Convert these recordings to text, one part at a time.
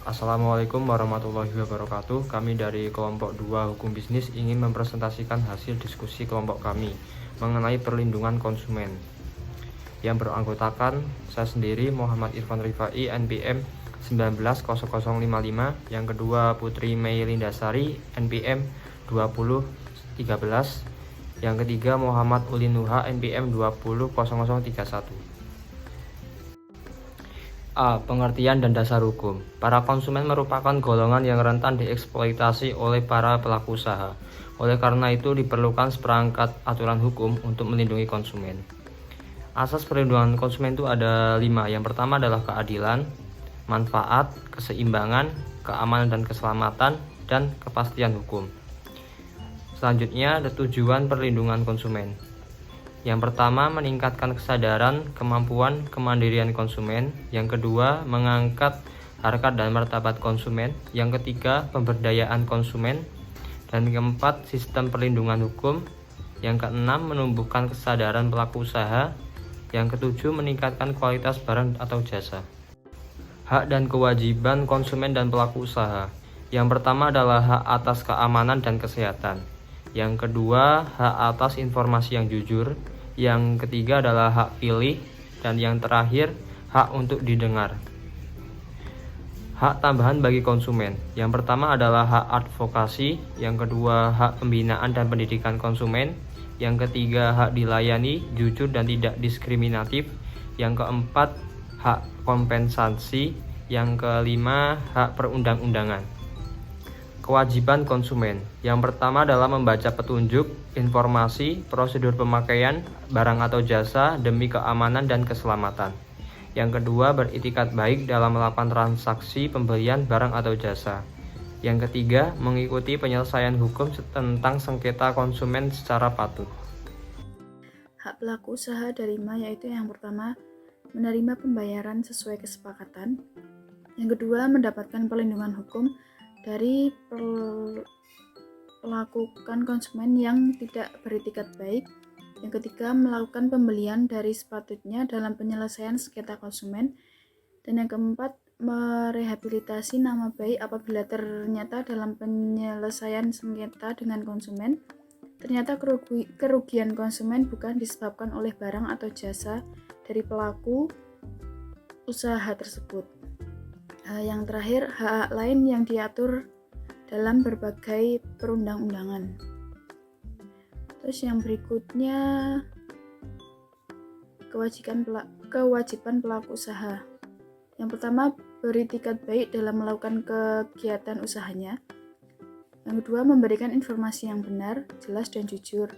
Assalamualaikum warahmatullahi wabarakatuh. Kami dari kelompok 2 Hukum Bisnis ingin mempresentasikan hasil diskusi kelompok kami mengenai perlindungan konsumen yang beranggotakan saya sendiri Muhammad Irfan Rifai NPM 190055, yang kedua Putri Mei Lindasari NPM 2013, yang ketiga Muhammad Ulin Nuha NPM 200031. A. Pengertian dan dasar hukum. Para konsumen merupakan golongan yang rentan dieksploitasi oleh para pelaku usaha. Oleh karena itu diperlukan seperangkat aturan hukum untuk melindungi konsumen. Asas perlindungan konsumen itu ada 5. Yang pertama adalah keadilan, manfaat, keseimbangan, keamanan dan keselamatan, dan kepastian hukum. Selanjutnya ada tujuan perlindungan konsumen. Yang pertama, meningkatkan kesadaran, kemampuan, kemandirian konsumen. Yang kedua, mengangkat harkat dan martabat konsumen. Yang ketiga, pemberdayaan konsumen. Dan keempat, sistem perlindungan hukum. Yang keenam, menumbuhkan kesadaran pelaku usaha. Yang ketujuh, meningkatkan kualitas barang atau jasa. Hak dan kewajiban konsumen dan pelaku usaha. Yang pertama adalah hak atas keamanan dan kesehatan. Yang kedua, hak atas informasi yang jujur. Yang ketiga adalah hak pilih. Dan yang terakhir, hak untuk didengar. Hak tambahan bagi konsumen. Yang pertama adalah hak advokasi. Yang kedua, hak pembinaan dan pendidikan konsumen. Yang ketiga, hak dilayani, jujur dan tidak diskriminatif. Yang keempat, hak kompensasi. Yang kelima, hak perundang-undangan. Kewajiban konsumen. Yang pertama adalah membaca petunjuk, informasi, prosedur pemakaian barang atau jasa demi keamanan dan keselamatan. Yang kedua, beritikat baik dalam melakukan transaksi pembelian barang atau jasa. Yang ketiga, mengikuti penyelesaian hukum tentang sengketa konsumen secara patuh. Hak pelaku usaha dari Ma, yaitu yang pertama, menerima pembayaran sesuai kesepakatan. Yang kedua, mendapatkan perlindungan hukum dari pelakukan konsumen yang tidak beritikat baik. Yang ketiga, melakukan pembelian dari sepatutnya dalam penyelesaian sengketa konsumen. Dan yang keempat, merehabilitasi nama baik apabila ternyata dalam penyelesaian sengketa dengan konsumen ternyata kerugian konsumen bukan disebabkan oleh barang atau jasa dari pelaku usaha tersebut. Yang terakhir, hak lain yang diatur dalam berbagai perundang-undangan. Terus yang berikutnya, kewajiban pelaku usaha. Yang pertama, beritikat baik dalam melakukan kegiatan usahanya. Yang kedua, memberikan informasi yang benar, jelas dan jujur.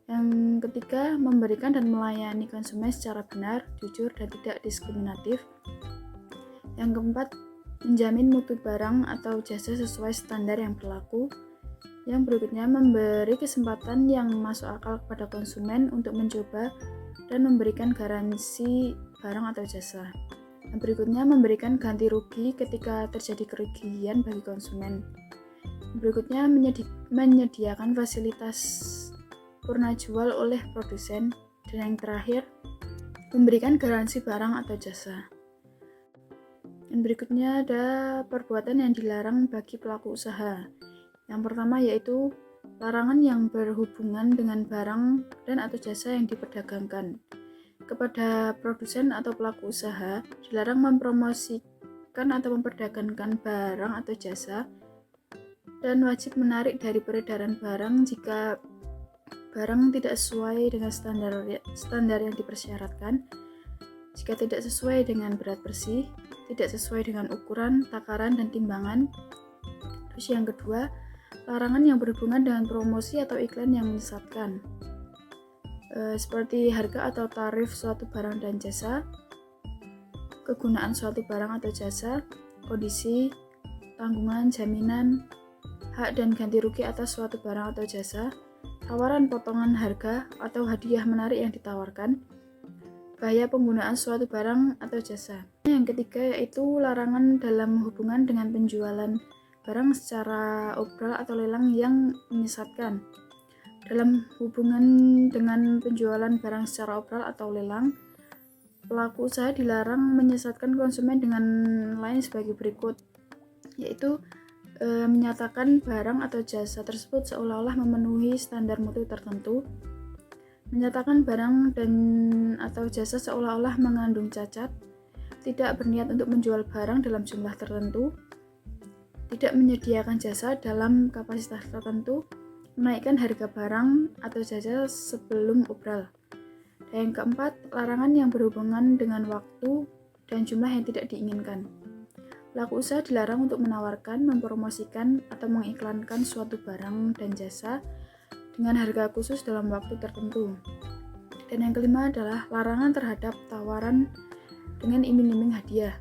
Yang ketiga, memberikan dan melayani konsumen secara benar, jujur dan tidak diskriminatif. Yang keempat, menjamin mutu barang atau jasa sesuai standar yang berlaku. Yang berikutnya, memberi kesempatan yang masuk akal kepada konsumen untuk mencoba dan memberikan garansi barang atau jasa. Yang berikutnya, memberikan ganti rugi ketika terjadi kerugian bagi konsumen. Yang berikutnya, menyediakan fasilitas purna jual oleh produsen. Dan yang terakhir, memberikan garansi barang atau jasa. Yang berikutnya ada perbuatan yang dilarang bagi pelaku usaha. Yang pertama yaitu larangan yang berhubungan dengan barang dan atau jasa yang diperdagangkan. Kepada produsen atau pelaku usaha dilarang mempromosikan atau memperdagangkan barang atau jasa dan wajib menarik dari peredaran barang jika barang tidak sesuai dengan standar yang dipersyaratkan, jika tidak sesuai dengan berat bersih, tidak sesuai dengan ukuran, takaran, dan timbangan. Terus yang kedua, larangan yang berhubungan dengan promosi atau iklan yang menyesatkan, seperti harga atau tarif suatu barang dan jasa, kegunaan suatu barang atau jasa, kondisi, tanggungan, jaminan, hak dan ganti rugi atas suatu barang atau jasa, tawaran potongan harga atau hadiah menarik yang ditawarkan, bahaya penggunaan suatu barang atau jasa. Yang ketiga yaitu larangan dalam hubungan dengan penjualan barang secara obral atau lelang yang menyesatkan. Dalam hubungan dengan penjualan barang secara obral atau lelang, pelaku usaha dilarang menyesatkan konsumen dengan lain sebagai berikut. yaitu menyatakan barang atau jasa tersebut seolah-olah memenuhi standar mutu tertentu, menyatakan barang dan atau jasa seolah-olah mengandung cacat, tidak berniat untuk menjual barang dalam jumlah tertentu, tidak menyediakan jasa dalam kapasitas tertentu, menaikkan harga barang atau jasa sebelum obral. Dan yang keempat, larangan yang berhubungan dengan waktu dan jumlah yang tidak diinginkan. Pelaku usaha dilarang untuk menawarkan, mempromosikan, atau mengiklankan suatu barang dan jasa dengan harga khusus dalam waktu tertentu. Dan yang kelima adalah larangan terhadap tawaran dengan iming-iming hadiah.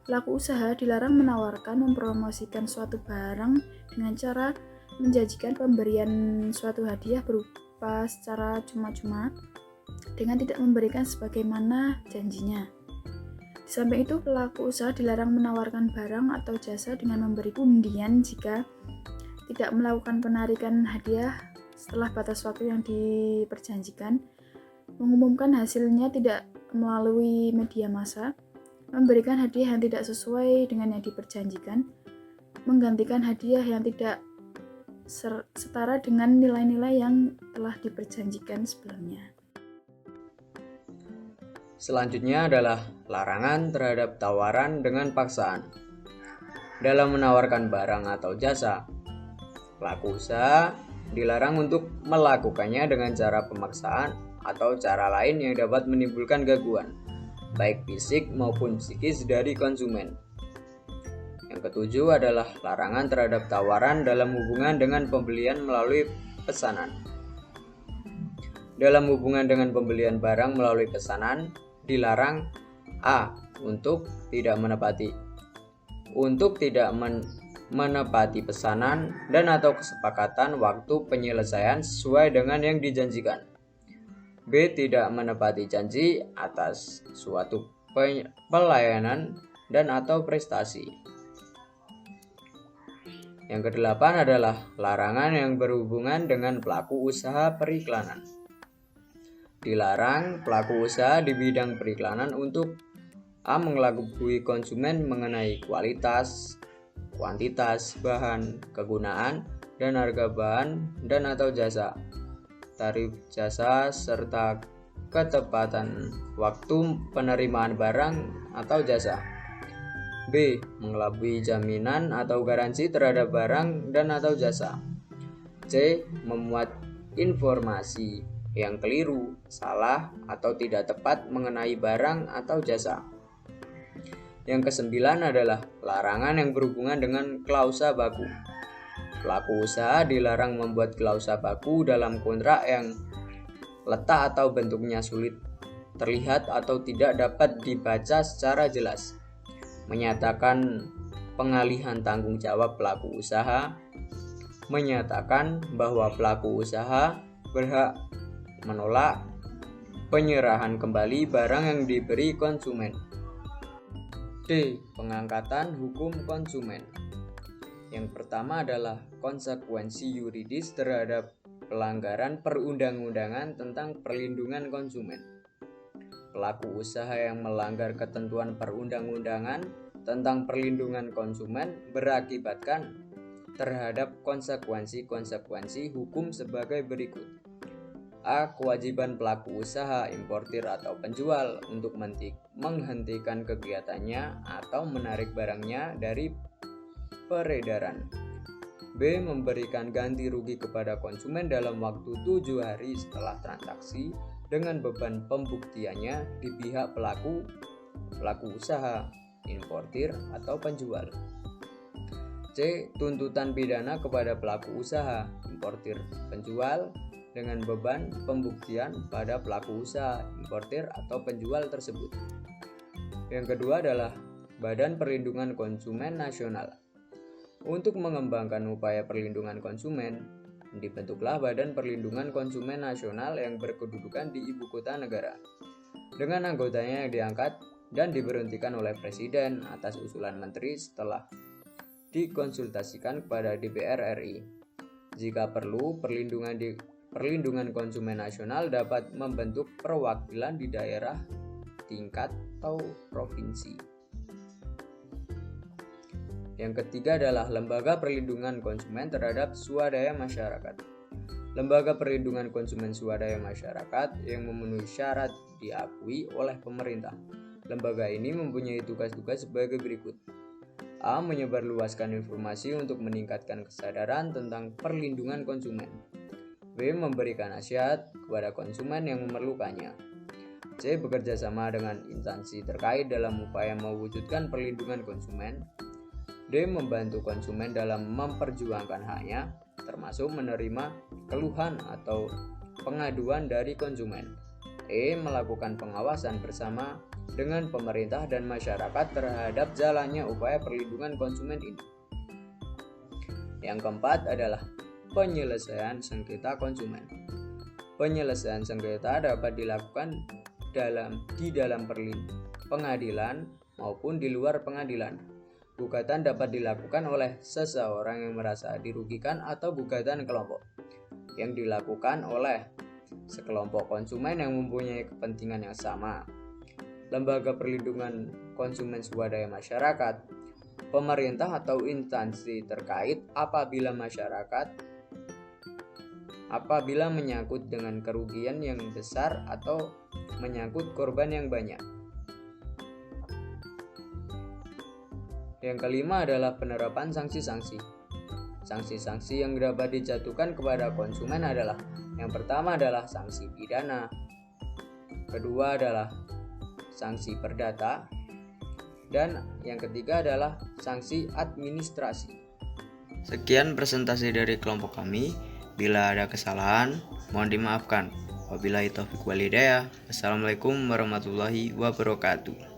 Pelaku usaha dilarang menawarkan, mempromosikan suatu barang dengan cara menjanjikan pemberian suatu hadiah berupa secara cuma-cuma dengan tidak memberikan sebagaimana janjinya. Di samping itu, pelaku usaha dilarang menawarkan barang atau jasa dengan memberi undian jika tidak melakukan penarikan hadiah setelah batas waktu yang diperjanjikan, mengumumkan hasilnya tidak melalui media massa, memberikan hadiah yang tidak sesuai dengan yang diperjanjikan, menggantikan hadiah yang tidak setara dengan nilai-nilai yang telah diperjanjikan sebelumnya. Selanjutnya adalah larangan terhadap tawaran dengan paksaan. Dalam menawarkan barang atau jasa, pelaku usaha dilarang untuk melakukannya dengan cara pemaksaan atau cara lain yang dapat menimbulkan gangguan, baik fisik maupun psikis dari konsumen. Yang ketujuh adalah larangan terhadap tawaran dalam hubungan dengan pembelian melalui pesanan. Dalam hubungan dengan pembelian barang melalui pesanan, dilarang A. Untuk tidak menepati pesanan dan atau kesepakatan waktu penyelesaian sesuai dengan yang dijanjikan. B. Tidak menepati janji atas suatu pelayanan dan atau prestasi. Yang kedelapan adalah larangan yang berhubungan dengan pelaku usaha periklanan. Dilarang pelaku usaha di bidang periklanan untuk A. Mengelabui konsumen mengenai kualitas, kuantitas, bahan, kegunaan, dan harga bahan dan atau jasa, tarif jasa, serta ketepatan waktu penerimaan barang atau jasa. B. Mengelabui jaminan atau garansi terhadap barang dan atau jasa. C. Memuat informasi yang keliru, salah, atau tidak tepat mengenai barang atau jasa. Yang kesembilan adalah larangan yang berhubungan dengan klausa baku. Pelaku usaha dilarang membuat klausa baku dalam kontrak yang letak atau bentuknya sulit terlihat atau tidak dapat dibaca secara jelas, menyatakan pengalihan tanggung jawab pelaku usaha, menyatakan bahwa pelaku usaha berhak menolak penyerahan kembali barang yang diberi konsumen. D. Pengangkatan hukum konsumen. Yang pertama adalah konsekuensi yuridis terhadap pelanggaran perundang-undangan tentang perlindungan konsumen. Pelaku usaha yang melanggar ketentuan perundang-undangan tentang perlindungan konsumen berakibatkan terhadap konsekuensi-konsekuensi hukum sebagai berikut. A. Kewajiban pelaku usaha, importir atau penjual untuk menghentikan kegiatannya atau menarik barangnya dari peredaran. B. Memberikan ganti rugi kepada konsumen dalam waktu 7 hari setelah transaksi dengan beban pembuktiannya di pihak pelaku usaha, importir atau penjual. C. Tuntutan pidana kepada pelaku usaha, importir, penjual dengan beban pembuktian pada pelaku usaha, importir atau penjual tersebut. Yang kedua adalah Badan Perlindungan Konsumen Nasional. Untuk mengembangkan upaya perlindungan konsumen, dibentuklah Badan Perlindungan Konsumen Nasional yang berkedudukan di ibu kota negara, dengan anggotanya yang diangkat dan diberhentikan oleh Presiden atas usulan Menteri setelah dikonsultasikan kepada DPR RI. Jika perlu, Perlindungan Konsumen Nasional dapat membentuk perwakilan di daerah tingkat atau provinsi. Yang ketiga adalah Lembaga Perlindungan Konsumen terhadap Swadaya Masyarakat. Lembaga Perlindungan Konsumen Swadaya Masyarakat yang memenuhi syarat diakui oleh pemerintah. Lembaga ini mempunyai tugas-tugas sebagai berikut. A. Menyebarluaskan informasi untuk meningkatkan kesadaran tentang perlindungan konsumen. B. Memberikan nasihat kepada konsumen yang memerlukannya. C. Bekerja sama dengan instansi terkait dalam upaya mewujudkan perlindungan konsumen. D. Membantu konsumen dalam memperjuangkan haknya, termasuk menerima keluhan atau pengaduan dari konsumen. E. Melakukan pengawasan bersama dengan pemerintah dan masyarakat terhadap jalannya upaya perlindungan konsumen ini. Yang keempat adalah penyelesaian sengketa konsumen. Penyelesaian sengketa dapat dilakukan di dalam pengadilan maupun di luar pengadilan. Gugatan dapat dilakukan oleh seseorang yang merasa dirugikan atau gugatan kelompok yang dilakukan oleh sekelompok konsumen yang mempunyai kepentingan yang sama. Lembaga Perlindungan Konsumen Swadaya Masyarakat, pemerintah atau instansi terkait apabila menyangkut dengan kerugian yang besar atau menyangkut korban yang banyak. Yang kelima adalah penerapan sanksi-sanksi. Sanksi-sanksi yang dapat dijatuhkan kepada konsumen adalah: yang pertama adalah sanksi pidana, kedua adalah sanksi perdata, dan yang ketiga adalah sanksi administrasi. Sekian presentasi dari kelompok kami. Bila ada kesalahan, mohon dimaafkan. Wabillahi taufiq wal hidayah. Wassalamualaikum warahmatullahi wabarakatuh.